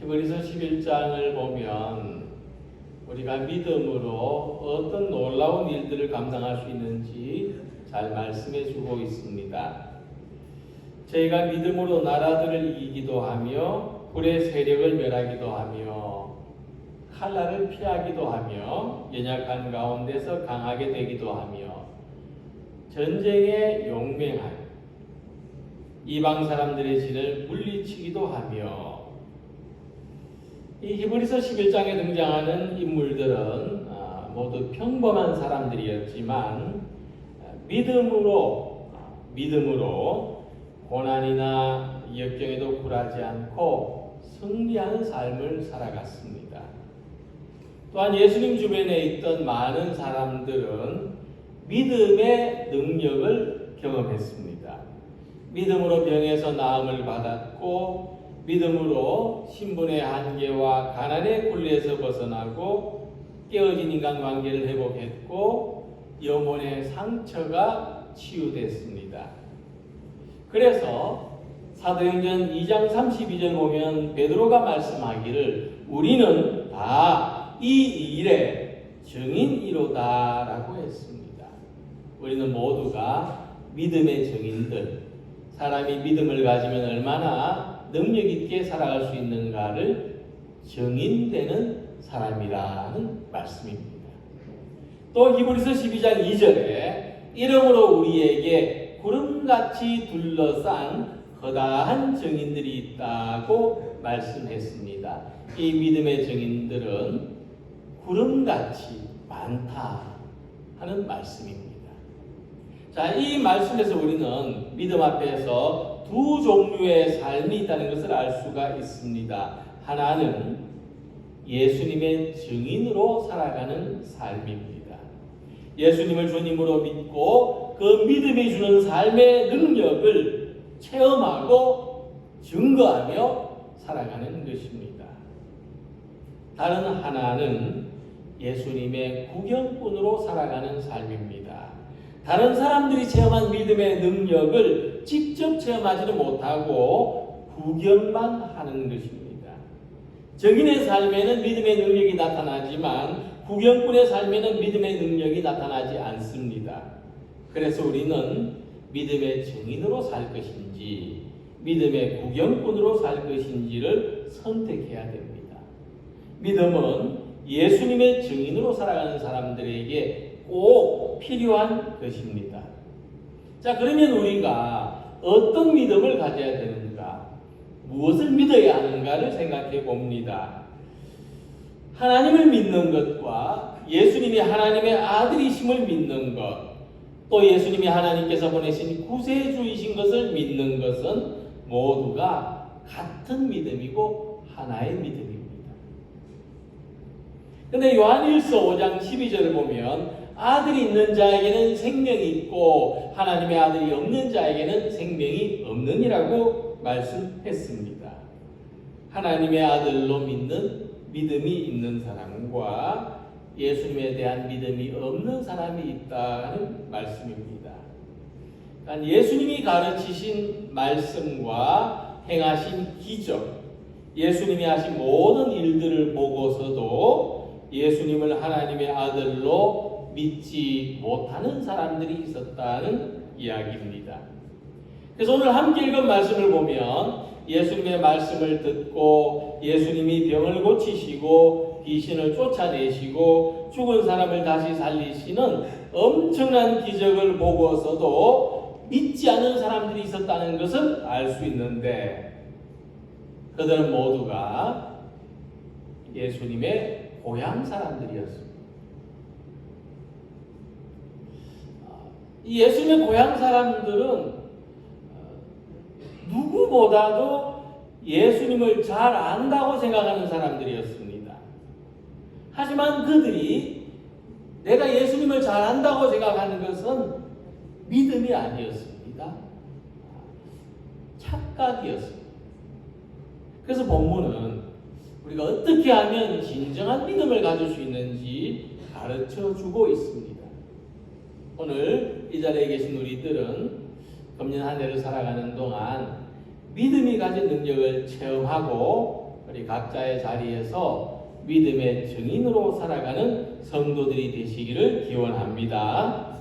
히브리서 11장을 보면 우리가 믿음으로 어떤 놀라운 일들을 감당할 수 있는지 잘 말씀해 주고 있습니다. 저희가 믿음으로 나라들을 이기기도 하며 불의 세력을 멸하기도 하며 칼날을 피하기도 하며 연약한 가운데서 강하게 되기도 하며 전쟁에 용맹하여 이방 사람들의 진을 물리치기도 하며 이 히브리서 11장에 등장하는 인물들은 모두 평범한 사람들이었지만 믿음으로 고난이나 역경에도 굴하지 않고 승리하는 삶을 살아갔습니다. 또한 예수님 주변에 있던 많은 사람들은 믿음의 능력을 경험했습니다. 믿음으로 병에서 나음을 받았고 믿음으로 신분의 한계와 가난의 굴레에서 벗어나고 깨어진 인간관계를 회복했고 영혼의 상처가 치유됐습니다. 그래서 사도행전 2장 32절 보면 베드로가 말씀하기를 우리는 다 이 일의 증인이로다 라고 했습니다. 우리는 모두가 믿음의 증인들, 사람이 믿음을 가지면 얼마나 능력 있게 살아갈 수 있는가를 증인되는 사람이라는 말씀입니다. 또 히브리서 12장 2절에 이러므로 우리에게 구름같이 둘러싼 거다한 증인들이 있다고 말씀했습니다. 이 믿음의 증인들은 구름같이 많다 하는 말씀입니다. 자, 이 말씀에서 우리는 믿음 앞에서 두 종류의 삶이 있다는 것을 알 수가 있습니다. 하나는 예수님의 증인으로 살아가는 삶입니다. 예수님을 주님으로 믿고 그 믿음이 주는 삶의 능력을 체험하고 증거하며 살아가는 것입니다. 다른 하나는 예수님의 구경꾼으로 살아가는 삶입니다. 다른 사람들이 체험한 믿음의 능력을 직접 체험하지는 못하고 구경만 하는 것입니다. 증인의 삶에는 믿음의 능력이 나타나지만 구경꾼의 삶에는 믿음의 능력이 나타나지 않습니다. 그래서 우리는 믿음의 증인으로 살 것인지 믿음의 구경꾼으로 살 것인지를 선택해야 됩니다. 믿음은 예수님의 증인으로 살아가는 사람들에게 꼭 필요한 것입니다. 자, 그러면 우리가 어떤 믿음을 가져야 되는가? 무엇을 믿어야 하는가를 생각해 봅니다. 하나님을 믿는 것과 예수님이 하나님의 아들이심을 믿는 것, 또 예수님이 하나님께서 보내신 구세주이신 것을 믿는 것은 모두가 같은 믿음이고 하나의 믿음입니다. 근데 요한일서 5장 12절을 보면 아들이 있는 자에게는 생명이 있고 하나님의 아들이 없는 자에게는 생명이 없느니라고 말씀했습니다. 하나님의 아들로 믿는 믿음이 있는 사람과 예수님에 대한 믿음이 없는 사람이 있다는 말씀입니다. 그러니까 예수님이 가르치신 말씀과 행하신 기적, 예수님이 하신 모든 일들을 보고서도 예수님을 하나님의 아들로 믿지 못하는 사람들이 있었다는 이야기입니다. 그래서 오늘 함께 읽은 말씀을 보면 예수님의 말씀을 듣고 예수님이 병을 고치시고 귀신을 쫓아내시고 죽은 사람을 다시 살리시는 엄청난 기적을 보고서도 믿지 않는 사람들이 있었다는 것을 알 수 있는데 그들은 모두가 예수님의 고향 사람들이었습니다. 이 예수님의 고향 사람들은 누구보다도 예수님을 잘 안다고 생각하는 사람들이었습니다. 하지만 그들이 내가 예수님을 잘 안다고 생각하는 것은 믿음이 아니었습니다. 착각이었습니다. 그래서 본문은 우리가 어떻게 하면 진정한 믿음을 가질 수 있는지 가르쳐 주고 있습니다. 오늘 이 자리에 계신 우리들은 금년 한 해를 살아가는 동안 믿음이 가진 능력을 체험하고 우리 각자의 자리에서 믿음의 증인으로 살아가는 성도들이 되시기를 기원합니다.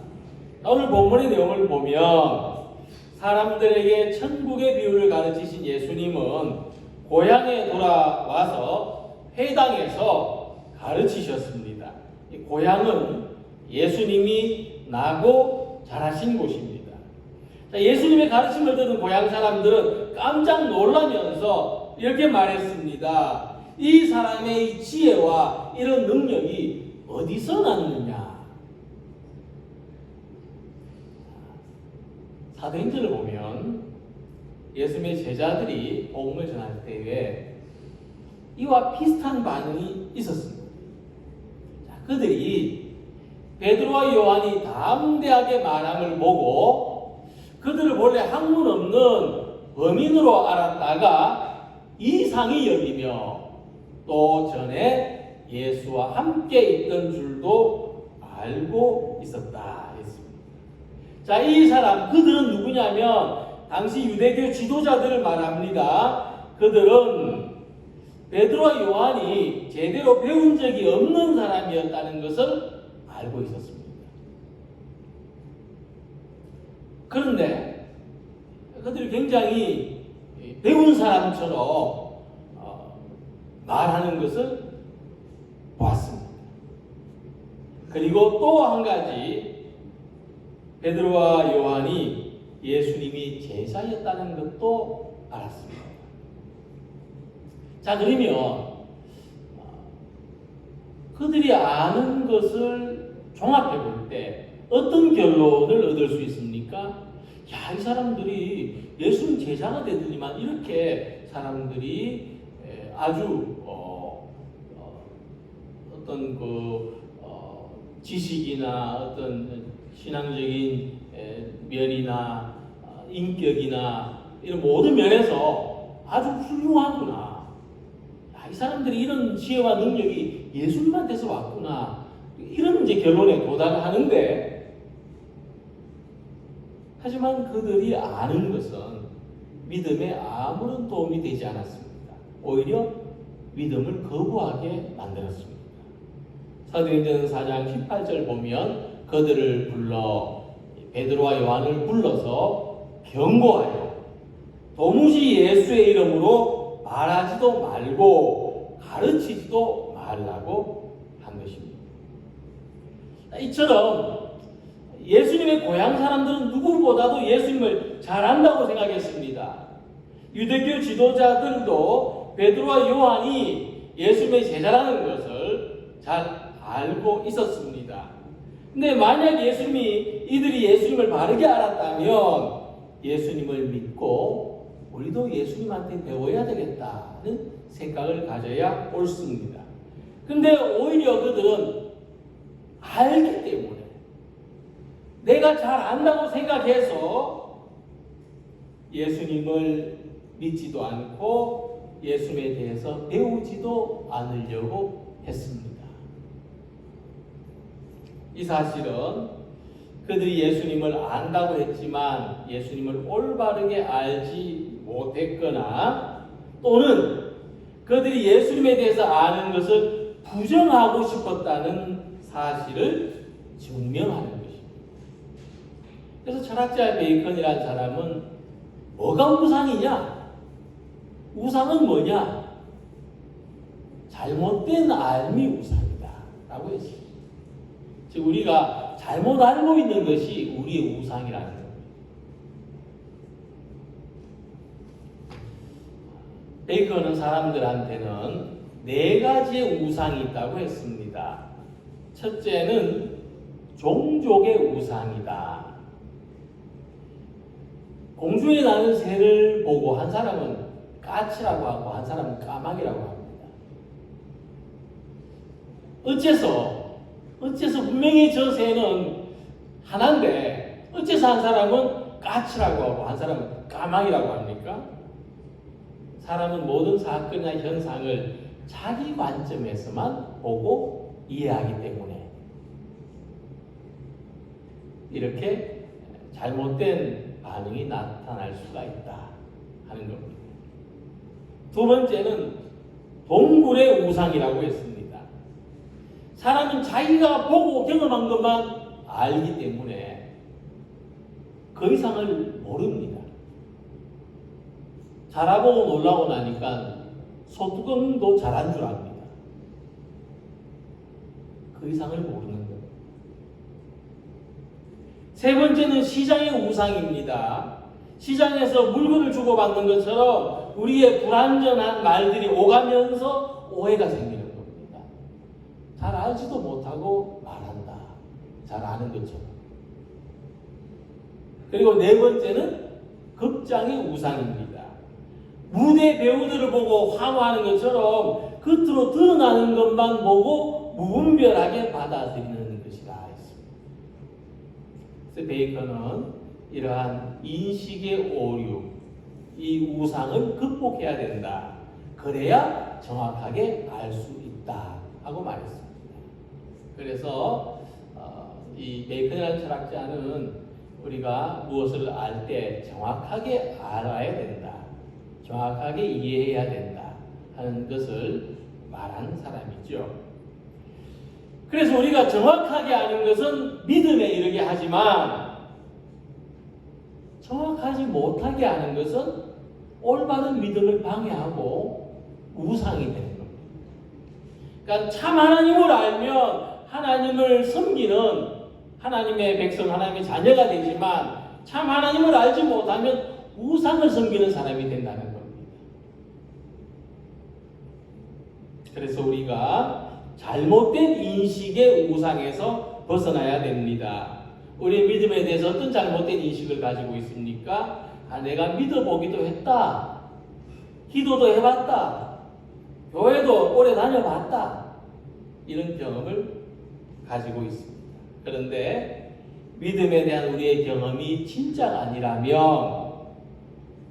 오늘 본문의 내용을 보면 사람들에게 천국의 비유를 가르치신 예수님은 고향에 돌아와서 회당에서 가르치셨습니다. 이 고향은 예수님이 나고 자라신 곳입니다. 예수님의 가르침을 듣는 고향 사람들은 깜짝 놀라면서 이렇게 말했습니다. 이 사람의 지혜와 이런 능력이 어디서 났느냐? 사도행전을 보면 예수님의 제자들이 복음을 전할 때에 이와 비슷한 반응이 있었습니다. 그들이 베드로와 요한이 담대하게 말함을 보고 그들을 본래 학문 없는 범인으로 알았다가 이상히 여기며 또 전에 예수와 함께 있던 줄도 알고 있었다 했습니다. 자, 이 사람 그들은 누구냐면 당시 유대교 지도자들을 말합니다. 그들은 베드로와 요한이 제대로 배운 적이 없는 사람이었다는 것을 알고 있었습니다. 그런데 그들이 굉장히 배운 사람처럼 말하는 것을 보았습니다. 그리고 또 한 가지, 베드로와 요한이 예수님이 제자였다는 것도 알았습니다. 자, 그러면 그들이 아는 것을 종합해 볼 때 어떤 결론을 얻을 수 있습니까? 야, 이 사람들이 예수님 제자가 되더니만 이렇게 사람들이 아주 어떤 지식이나 어떤 신앙적인 면이나 인격이나 이런 모든 면에서 아주 훌륭하구나. 이 사람들이 이런 지혜와 능력이 예수님한테서 왔구나. 이런 이제 결론에 도달하는데, 하지만 그들이 아는 것은 믿음에 아무런 도움이 되지 않았습니다. 오히려 믿음을 거부하게 만들었습니다. 사도행전 4장 18절 보면 그들을 불러 베드로와 요한을 불러서 경고하여 도무지 예수의 이름으로 말하지도 말고 가르치지도 말라고 한 것입니다. 이처럼 예수님의 고향 사람들은 누구보다도 예수님을 잘 안다고 생각했습니다. 유대교 지도자들도 베드로와 요한이 예수님의 제자라는 것을 잘 알고 있었습니다. 근데 만약 이들이 예수님을 바르게 알았다면 예수님을 믿고 우리도 예수님한테 배워야 되겠다는 생각을 가져야 옳습니다. 근데 오히려 그들은 알기 때문에 내가 잘 안다고 생각해서 예수님을 믿지도 않고 예수님에 대해서 배우지도 않으려고 했습니다. 이 사실은 그들이 예수님을 안다고 했지만 예수님을 올바르게 알지 못했거나 또는 그들이 예수님에 대해서 아는 것을 부정하고 싶었다는 사실을 증명하는 것입니다. 그래서 철학자 베이컨이라는 사람은 뭐가 우상이냐? 우상은 뭐냐? 잘못된 알미 우상이다 라고 했습니다. 즉 우리가 잘못 알고 있는 것이 우리의 우상이라는 겁니다. 베이컨은 사람들한테는 4가지의 우상이 있다고 했습니다. 첫째는 종족의 우상이다. 공중에 나는 새를 보고 한 사람은 까치라고 하고 한 사람은 까마귀라고 합니다. 어째서 분명히 저 새는 하나인데 어째서 한 사람은 까치라고 하고 한 사람은 까마귀라고 합니까? 사람은 모든 사건이나 현상을 자기 관점에서만 보고 이해하기 때문에 이렇게 잘못된 반응이 나타날 수가 있다 하는 겁니다. 두 번째는 동굴의 우상이라고 했습니다. 사람은 자기가 보고 경험한 것만 알기 때문에 그 이상을 모릅니다. 자라보고 놀라고 나니까 소뚜껑도 잘한 줄 압니다. 그 이상을 모르는 것. 세 번째는 시장의 우상입니다. 시장에서 물건을 주고받는 것처럼 우리의 불완전한 말들이 오가면서 오해가 생기는 겁니다. 잘 알지도 못하고 말한다. 잘 아는 것처럼. 그리고 네 번째는 극장의 우상입니다. 무대 배우들을 보고 환호하는 것처럼 겉으로 드러나는 것만 보고 무분별하게 받아들이는 것이라 했습니다. 그래서 베이컨은 이러한 인식의 오류, 이 우상을 극복해야 된다. 그래야 정확하게 알 수 있다 하고 말했습니다. 그래서 이 베이컨이라는 철학자는 우리가 무엇을 알 때 정확하게 알아야 된다. 정확하게 이해해야 된다 하는 것을 말한 사람이죠. 그래서 우리가 정확하게 아는 것은 믿음에 이르게 하지만 정확하지 못하게 아는 것은 올바른 믿음을 방해하고 우상이 되는 겁니다. 그러니까 참 하나님을 알면 하나님을 섬기는 하나님의 백성, 하나님의 자녀가 되지만 참 하나님을 알지 못하면 우상을 섬기는 사람이 된다는 겁니다. 그래서 우리가 잘못된 인식의 우상에서 벗어나야 됩니다. 우리 믿음에 대해서 어떤 잘못된 인식을 가지고 있습니까? 내가 믿어보기도 했다. 기도도 해봤다. 교회도 오래 다녀봤다. 이런 경험을 가지고 있습니다. 그런데 믿음에 대한 우리의 경험이 진짜가 아니라면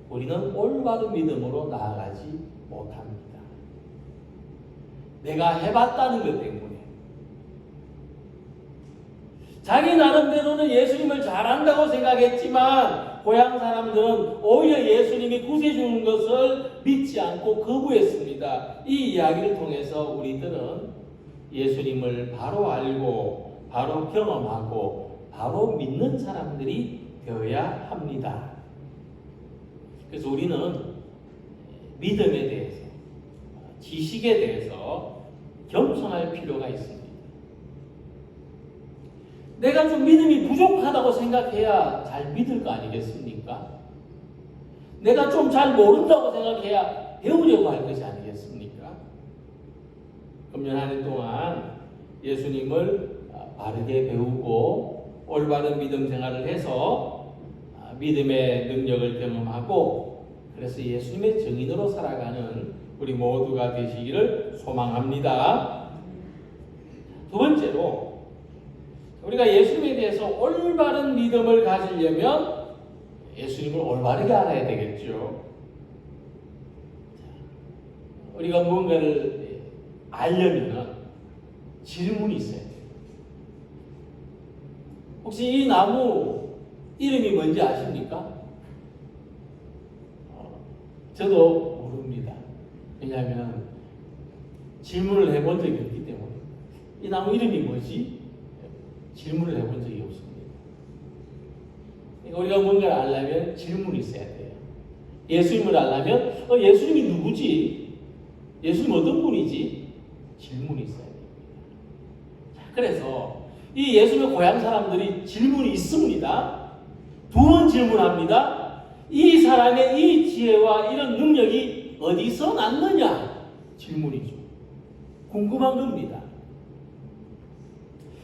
우리는 올바른 믿음으로 나아가지 못합니다. 내가 해봤다는 것 때문에 자기 나름대로는 예수님을 잘한다고 생각했지만 고향 사람들은 오히려 예수님이 구세주는 것을 믿지 않고 거부했습니다. 이 이야기를 통해서 우리들은 예수님을 바로 알고 바로 경험하고 바로 믿는 사람들이 되어야 합니다. 그래서 우리는 믿음에 대해서 지식에 대해서 겸손할 필요가 있습니다. 내가 좀 믿음이 부족하다고 생각해야 잘 믿을 거 아니겠습니까? 내가 좀 잘 모른다고 생각해야 배우려고 할 것이 아니겠습니까? 금년 한 해 동안 예수님을 바르게 배우고 올바른 믿음 생활을 해서 믿음의 능력을 경험하고 그래서 예수님의 증인으로 살아가는 우리 모두가 되시기를 소망합니다. 두 번째로 우리가 예수님에 대해서 올바른 믿음을 가지려면 예수님을 올바르게 알아야 되겠죠. 우리가 무언가를 알려면 질문이 있어야 돼요. 혹시 이 나무 이름이 뭔지 아십니까? 저도 모릅니다. 왜냐하면 질문을 해본 적이 없기 때문에. 이 나무 이름이 뭐지? 질문을 해본 적이 없습니다. 그러니까 우리가 뭔가를 알려면 질문이 있어야 돼요. 예수님을 알려면 예수님이 누구지? 예수님 어떤 분이지? 질문이 있어야 됩니다. 자, 그래서 이 예수님의 고향 사람들이 질문이 있습니다. 두 번 질문합니다. 이 사람의 이 지혜와 이런 능력이 어디서 났느냐? 질문이죠. 궁금한 겁니다.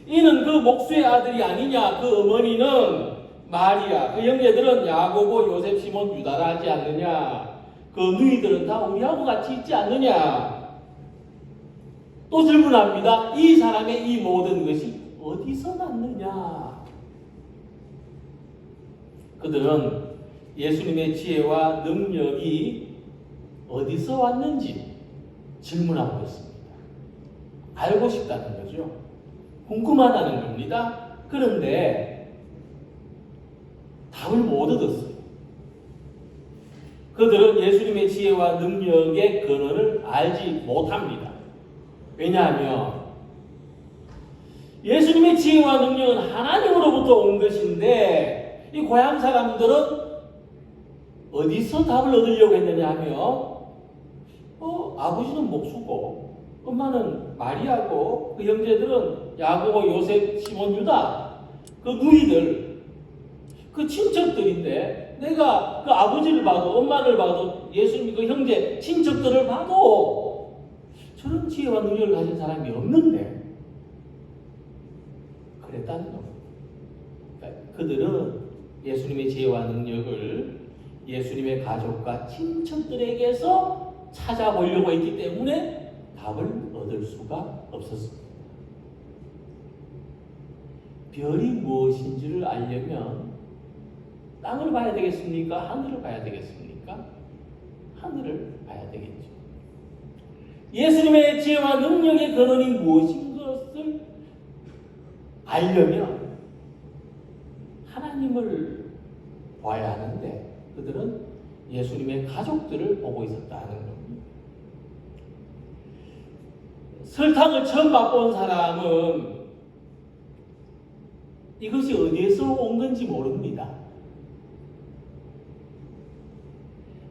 이는 그 목수의 아들이 아니냐? 그 어머니는 마리아, 그 형제들은 야고보, 요셉, 시몬, 유다라 하지 않느냐? 그 누이들은 다 우리하고 같이 있지 않느냐? 또 질문합니다. 이 사람의 이 모든 것이 어디서 났느냐? 그들은 예수님의 지혜와 능력이 어디서 왔는지 질문하고 있습니다. 알고 싶다는 거죠. 궁금하다는 겁니다. 그런데 답을 못 얻었어요. 그들은 예수님의 지혜와 능력의 근원을 알지 못합니다. 왜냐하면 예수님의 지혜와 능력은 하나님으로부터 온 것인데 이 고향 사람들은 어디서 답을 얻으려고 했느냐 하면 아버지는 목수고 엄마는 마리아고 그 형제들은 야고보, 요셉, 시몬, 유다 그 누이들 그 친척들인데 내가 그 아버지를 봐도 엄마를 봐도 예수님 그 형제 친척들을 봐도 저런 지혜와 능력을 가진 사람이 없는데 그랬다는 겁니다. 그러니까 그들은 예수님의 지혜와 능력을 예수님의 가족과 친척들에게서 찾아보려고 했기 때문에 답을 얻을 수가 없었습니다. 별이 무엇인지를 알려면 땅을 봐야 되겠습니까? 하늘을 봐야 되겠습니까? 하늘을 봐야 되겠죠. 예수님의 지혜와 능력의 근원이 무엇인 것을 알려면 하나님을 봐야 하는데 그들은 예수님의 가족들을 보고 있었다는 겁니다. 설탕을 처음 맛본 사람은 이것이 어디에서 온 건지 모릅니다.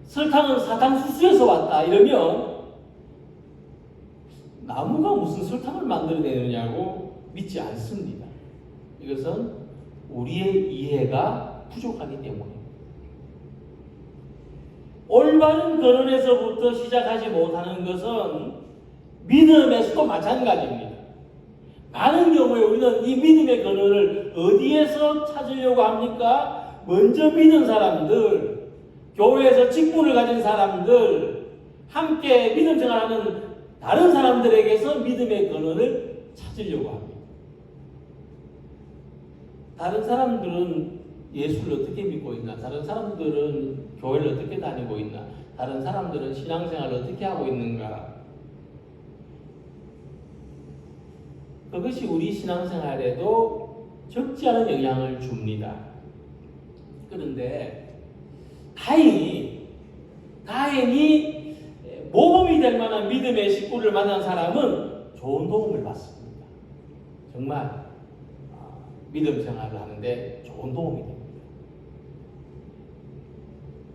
설탕은 사탕수수에서 왔다 이러면 나무가 무슨 설탕을 만들어내느냐고 믿지 않습니다. 이것은 우리의 이해가 부족하기 때문입니다. 올바른 근원에서부터 시작하지 못하는 것은 믿음에서도 마찬가지입니다. 많은 경우에 우리는 이 믿음의 근원을 어디에서 찾으려고 합니까? 먼저 믿은 사람들, 교회에서 직분을 가진 사람들, 함께 믿음 생활하는 다른 사람들에게서 믿음의 근원을 찾으려고 합니다. 다른 사람들은 예수를 어떻게 믿고 있나? 다른 사람들은 교회를 어떻게 다니고 있나? 다른 사람들은 신앙생활을 어떻게 하고 있는가? 그것이 우리 신앙생활에도 적지 않은 영향을 줍니다. 그런데 다행히 모범이 될 만한 믿음의 식구를 만난 사람은 좋은 도움을 받습니다. 정말 믿음 생활을 하는데 좋은 도움이 됩니다.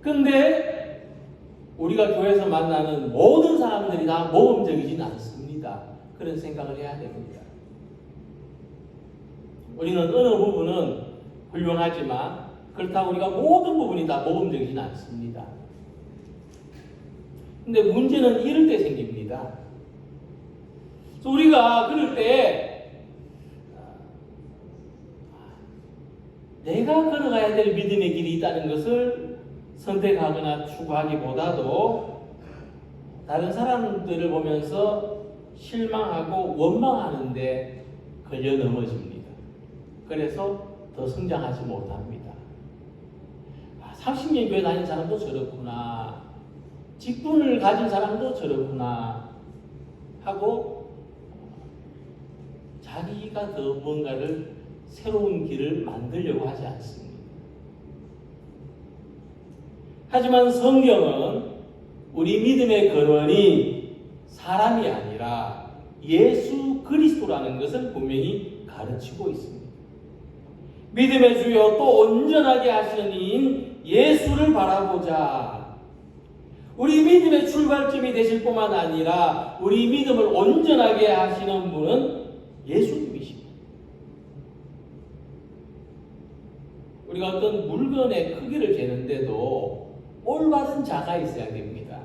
그런데 우리가 교회에서 만나는 모든 사람들이 다 모범적이지는 않습니다. 그런 생각을 해야 됩니다. 우리는 어느 부분은 훌륭하지만 그렇다고 우리가 모든 부분이 다 모범적이지는 않습니다. 근데 문제는 이럴 때 생깁니다. 그래서 우리가 그럴 때 내가 걸어가야 될 믿음의 길이 있다는 것을 선택하거나 추구하기보다도 다른 사람들을 보면서 실망하고 원망하는데 걸려 넘어집니다. 그래서 더 성장하지 못합니다. 30년 교회 다닌 사람도 저렇구나. 직분을 가진 사람도 저렇구나. 하고 자기가 더 뭔가를 새로운 길을 만들려고 하지 않습니다. 하지만 성경은 우리 믿음의 근원이 사람이 아니라 예수 그리스도라는 것을 분명히 가르치고 있습니다. 믿음의 주요 또 온전하게 하시는 이인 예수를 바라보자. 우리 믿음의 출발점이 되실 뿐만 아니라 우리 믿음을 온전하게 하시는 분은 예수님이십니다. 우리가 어떤 물건의 크기를 재는데도 올바른 자가 있어야 됩니다.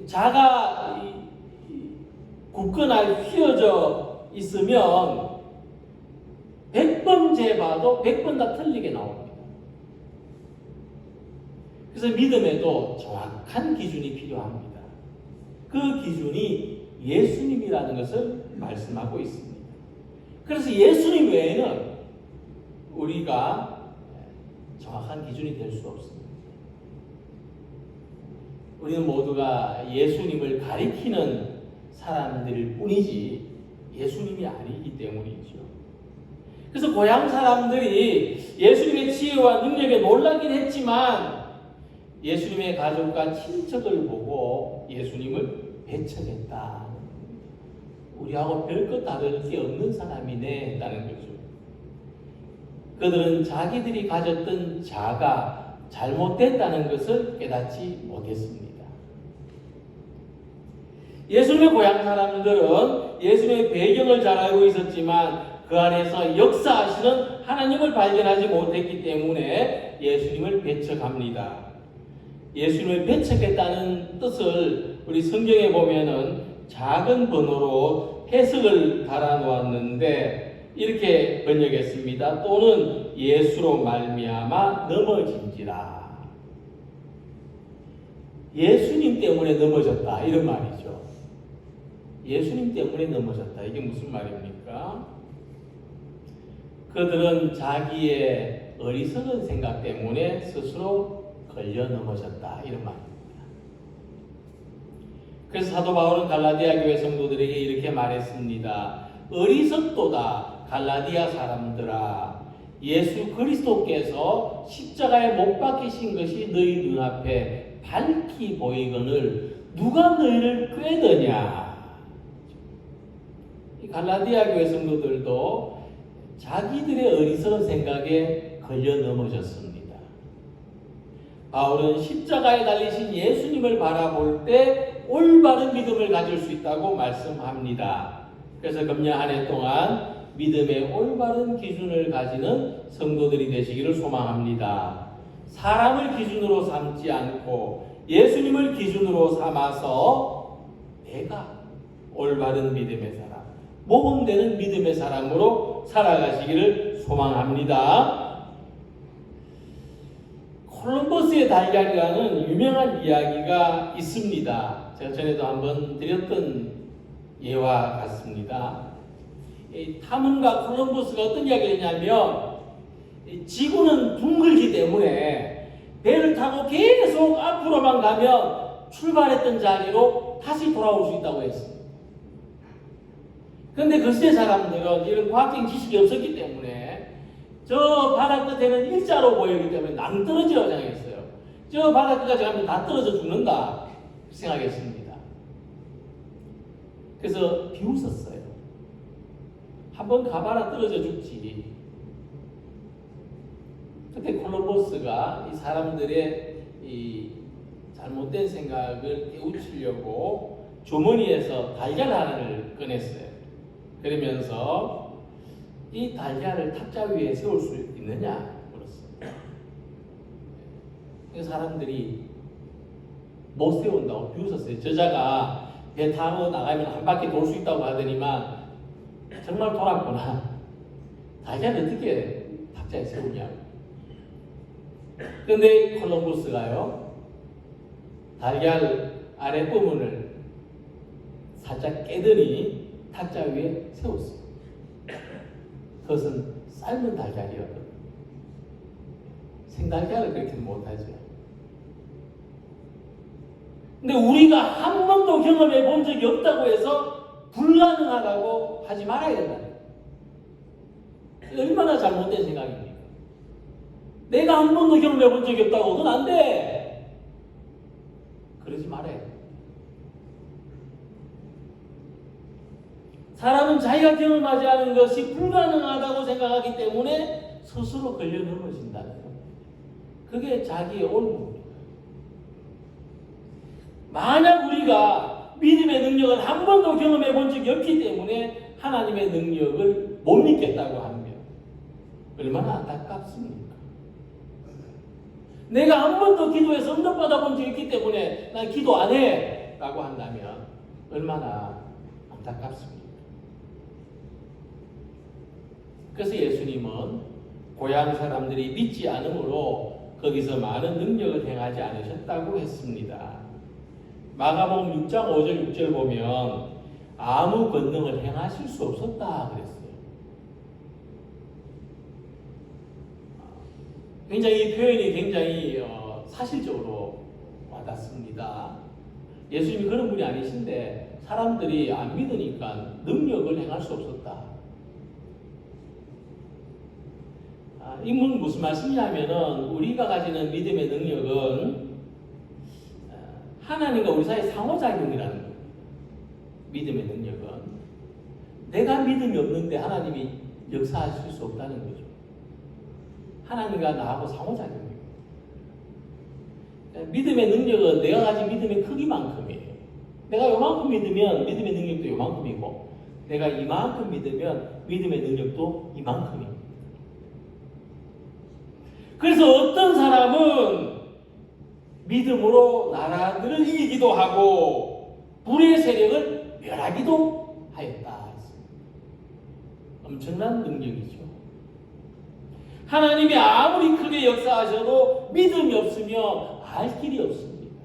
자가 굽거나 휘어져 있으면 100번 재봐도 100번 다 틀리게 나옵니다. 그래서 믿음에도 정확한 기준이 필요합니다. 그 기준이 예수님이라는 것을 말씀하고 있습니다. 그래서 예수님 외에는 우리가 정확한 기준이 될 수 없습니다. 우리는 모두가 예수님을 가리키는 사람들일 뿐이지 예수님이 아니기 때문이죠. 그래서 고향 사람들이 예수님의 지혜와 능력에 놀라긴 했지만 예수님의 가족과 친척을 보고 예수님을 배척했다. 우리하고 별것 다를 게 없는 사람이네 라는 거죠. 그들은 자기들이 가졌던 자가 잘못됐다는 것을 깨닫지 못했습니다. 예수님의 고향 사람들은 예수님의 배경을 잘 알고 있었지만 그 안에서 역사하시는 하나님을 발견하지 못했기 때문에 예수님을 배척합니다. 예수님을 배척했다는 뜻을 우리 성경에 보면은 작은 번호로 해석을 달아놓았는데 이렇게 번역했습니다. 또는 예수로 말미암아 넘어진지라. 예수님 때문에 넘어졌다 이런 말이죠. 예수님 때문에 넘어졌다. 이게 무슨 말입니까? 그들은 자기의 어리석은 생각 때문에 스스로 걸려 넘어졌다 이런 말입니다. 그래서 사도 바울은 갈라디아 교회 성도들에게 이렇게 말했습니다. 어리석도다 갈라디아 사람들아, 예수 그리스도께서 십자가에 못 박히신 것이 너희 눈앞에 밝히 보이거늘 누가 너희를 꾀더냐. 이 갈라디아 교회 성도들도 자기들의 어리석은 생각에 걸려 넘어졌습니다. 바울은 십자가에 달리신 예수님을 바라볼 때 올바른 믿음을 가질 수 있다고 말씀합니다. 그래서 금년 한 해 동안 믿음의 올바른 기준을 가지는 성도들이 되시기를 소망합니다. 사람을 기준으로 삼지 않고 예수님을 기준으로 삼아서 내가 올바른 믿음의 사람, 모범되는 믿음의 사람으로 살아가시기를 소망합니다. 콜럼버스의 달걀이라는 유명한 이야기가 있습니다. 제가 전에도 한번 드렸던 예와 같습니다. 이 탐험가 콜럼버스가 어떤 이야기를 했냐면 지구는 둥글기 때문에 배를 타고 계속 앞으로만 가면 출발했던 자리로 다시 돌아올 수 있다고 했습니다. 그런데 그 시대 사람들은 이런 과학적인 지식이 없었기 때문에 저 바다 끝에는 일자로 보이기 때문에 낭떠러지라고 생각했어요. 저 바다 끝까지 가면 다 떨어져 죽는다 생각했습니다. 그래서 비웃었어요. 한번 가봐라 떨어져 죽지. 그때 콜럼버스가 이 사람들의 이 잘못된 생각을 깨우치려고 주머니에서 달걀 하나를 꺼냈어요. 그러면서 이 달걀을 탁자 위에 세울 수 있느냐 물었어요. 그 사람들이 못 세운다고 비웃었어요. 저자가 배 타고 나가면 한 바퀴 돌 수 있다고 하더니만 정말 돌았구나. 달걀을 어떻게 탁자에 세우냐. 그런데 콜럼버스가요 달걀 아랫부분을 살짝 깨더니 탁자 위에 세웠어요. 그것은 삶은 달걀이었거든요. 생달걀을 그렇게 못하죠. 근데 우리가 한 번도 경험해 본 적이 없다고 해서 불가능하다고 하지 말아야 된다. 얼마나 잘못된 생각입니까? 내가 한 번도 경험해 본 적이 없다고 그건 안 돼. 그러지 말아야 돼. 사람은 자기가 경험하지 않은 것이 불가능하다고 생각하기 때문에 스스로 걸려 넘어진다는 거예요. 그게 자기의 옳음입니다. 만약 우리가 믿음의 능력을 한 번도 경험해 본 적이 없기 때문에 하나님의 능력을 못 믿겠다고 하면 얼마나 안타깝습니까? 내가 한 번도 기도해서 응답받아 본 적이 있기 때문에 난 기도 안 해 라고 한다면 얼마나 안타깝습니까? 그래서 예수님은 고향 사람들이 믿지 않으므로 거기서 많은 능력을 행하지 않으셨다고 했습니다. 마가복음 6장 5절 6절 보면 아무 권능을 행하실 수 없었다 그랬어요. 굉장히 이 표현이 굉장히 사실적으로 와닿습니다. 예수님이 그런 분이 아니신데 사람들이 안 믿으니까 능력을 행할 수 없었다. 이 무슨 말씀이냐면은 우리가 가지는 믿음의 능력은 하나님과 우리 사이의 상호작용이라는 거예요. 믿음의 능력은 내가 믿음이 없는데 하나님이 역사하실 수 없다는 거죠. 하나님과 나하고 상호작용이에요. 믿음의 능력은 내가 가진 믿음의 크기만큼이에요. 내가 요만큼 믿으면 믿음의 능력도 요만큼이고, 내가 이만큼 믿으면 믿음의 능력도 이만큼입니다. 그래서 어떤 사람은 믿음으로 나라들을 이기기도 하고 불의 세력을 멸하기도 하였다. 엄청난 능력이죠. 하나님이 아무리 크게 역사하셔도 믿음이 없으면 알 길이 없습니다.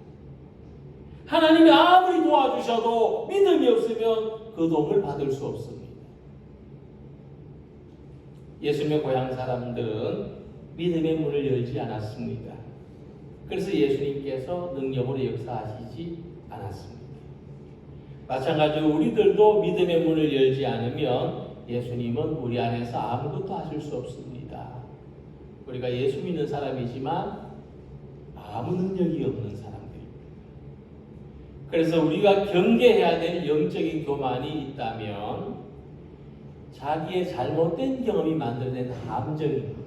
하나님이 아무리 도와주셔도 믿음이 없으면 그 도움을 받을 수 없습니다. 예수님의 고향 사람들은 믿음의 문을 열지 않았습니다. 그래서 예수님께서 능력으로 역사하시지 않았습니다. 마찬가지로 우리들도 믿음의 문을 열지 않으면 예수님은 우리 안에서 아무것도 하실 수 없습니다. 우리가 예수 믿는 사람이지만 아무 능력이 없는 사람들입니다. 그래서 우리가 경계해야 될 영적인 교만이 있다면 자기의 잘못된 경험이 만들어낸 함정입니다.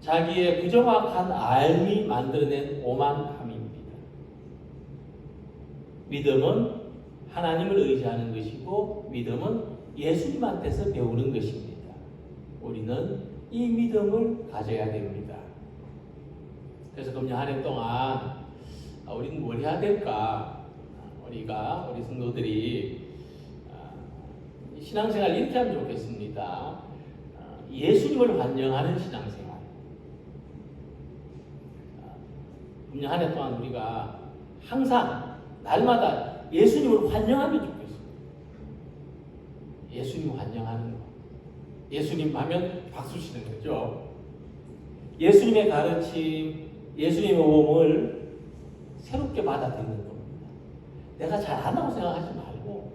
자기의 부정확한 알미 만들어낸 오만함입니다. 믿음은 하나님을 의지하는 것이고 믿음은 예수님한테서 배우는 것입니다. 우리는 이 믿음을 가져야 됩니다. 그래서 금년 한 해 동안 우리는 뭘 해야 될까? 우리 성도들이 신앙생활 이렇게 하면 좋겠습니다. 예수님을 환영하는 신앙생활. 금년 한 해 동안 우리가 항상 날마다 예수님을 환영하면 좋겠습니다. 예수님 환영하는 거. 예수님 하면 박수 치는 거죠. 예수님의 가르침, 예수님의 몸을 새롭게 받아들이는 겁니다. 내가 잘 안다고 생각하지 말고,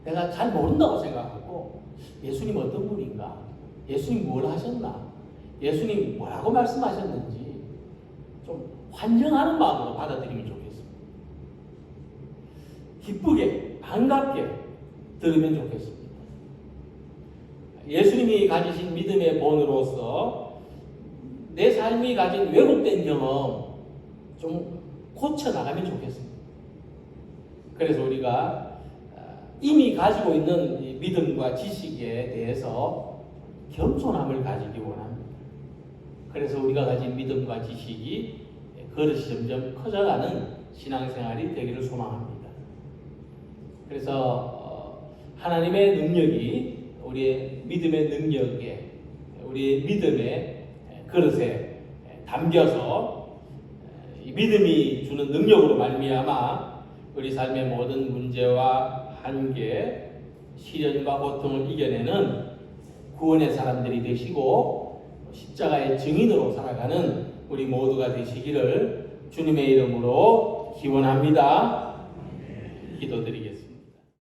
내가 잘 모른다고 생각하고, 예수님 어떤 분인가? 예수님 뭘 하셨나? 예수님 뭐라고 말씀하셨는지 좀 환영하는 마음으로 받아들이면 좋겠습니다. 기쁘게, 반갑게 들으면 좋겠습니다. 예수님이 가지신 믿음의 본으로서 내 삶이 가진 왜곡된 경험 좀 고쳐나가면 좋겠습니다. 그래서 우리가 이미 가지고 있는 믿음과 지식에 대해서 겸손함을 가지기 원합니다. 그래서 우리가 가진 믿음과 지식이 그릇이 점점 커져가는 신앙생활이 되기를 소망합니다. 그래서 하나님의 능력이 우리의 믿음의 능력에, 우리의 믿음의 그릇에 담겨서 이 믿음이 주는 능력으로 말미암아 우리 삶의 모든 문제와 한계, 시련과 고통을 이겨내는 구원의 사람들이 되시고 십자가의 증인으로 살아가는 우리 모두가 되시기를 주님의 이름으로 기원합니다. 기도드리겠습니다.